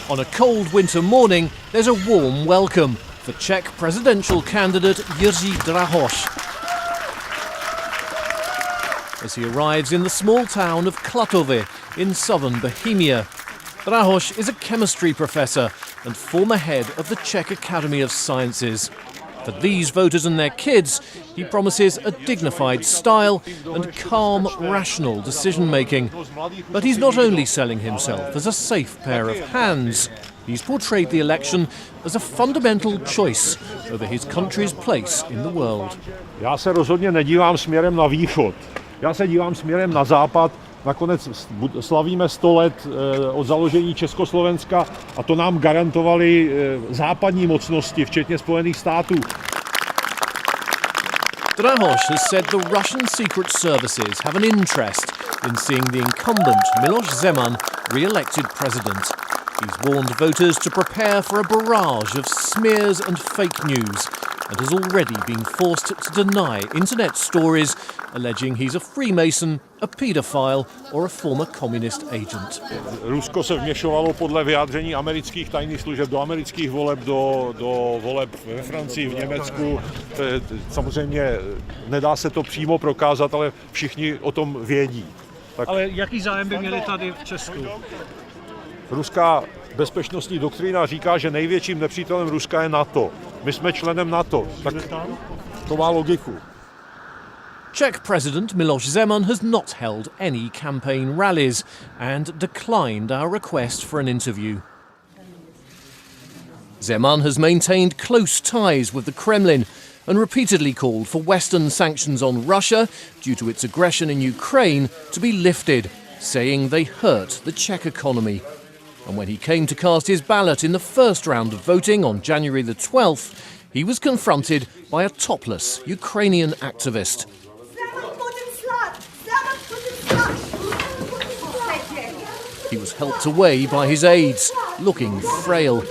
On a cold winter morning, there's a warm welcome for Czech presidential candidate Jiri Drahos as he arrives in the small town of Klatovy in southern Bohemia. Drahos is a chemistry professor and former head of the Czech Academy of Sciences. For these voters and their kids, he promises a dignified style and calm, rational decision-making. But he's not only selling himself as a safe pair of hands. He's portrayed the election as a fundamental choice over his country's place in the world. Já se rozhodně nedívám směrem na východ. Já se dívám směrem na západ. Nakonec slavíme 100 let od založení Československa a to nám garantovali západní mocnosti, včetně Spojených států. Drahos has said the Russian secret services have an interest in seeing the incumbent Milos Zeman re-elected president. He's warned voters to prepare for a barrage of smears and fake news and has already been forced to deny internet stories alleging he's a Freemason, a paedophile or a former communist agent. Rusko se vměšovalo podle vyjádření amerických tajných služeb do amerických voleb, do voleb ve Francii, v Německu. Samozřejmě nedá se to přímo prokázat, ale všichni o tom vědí. Tak. Ale jaký zájem by měli tady v Česku? Ruská bezpečnostní doktrína říká, že největším nepřítelem Ruska je NATO. My jsme členem NATO, tak to má logiku. Czech President Milos Zeman has not held any campaign rallies and declined our request for an interview. Zeman has maintained close ties with the Kremlin and repeatedly called for Western sanctions on Russia due to its aggression in Ukraine to be lifted, saying they hurt the Czech economy. And when he came to cast his ballot in the first round of voting on January the 12th, he was confronted by a topless Ukrainian activist. He was helped away by his aides, looking frail.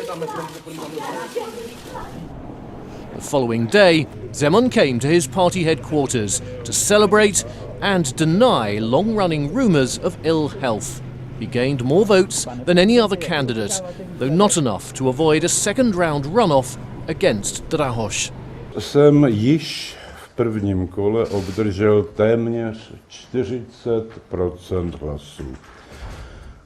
The following day, Zeman came to his party headquarters to celebrate and deny long-running rumours of ill health. He gained more votes than any other candidate, though not enough to avoid a second-round runoff against Drahos. Jsem již v prvním kole obdržel téměř 40% hlasů.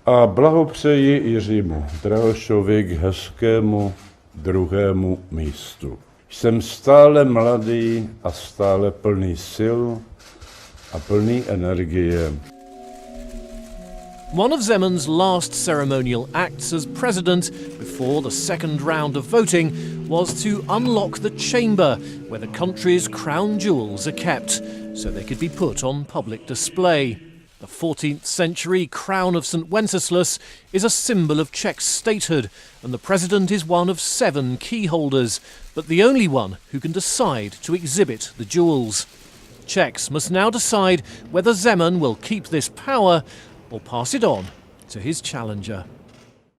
A blahopřeji Jiřímu Drahošovi k hezkému druhému místu. Jsem stále mladý a stále plný sil a plný energie. One of Zeman's last ceremonial acts as president before the second round of voting was to unlock the chamber where the country's crown jewels are kept, so they could be put on public display. The 14th century crown of St. Wenceslas is a symbol of Czech statehood, and the president is one of 7 key holders, but the only one who can decide to exhibit the jewels. Czechs must now decide whether Zeman will keep this power or pass it on to his challenger.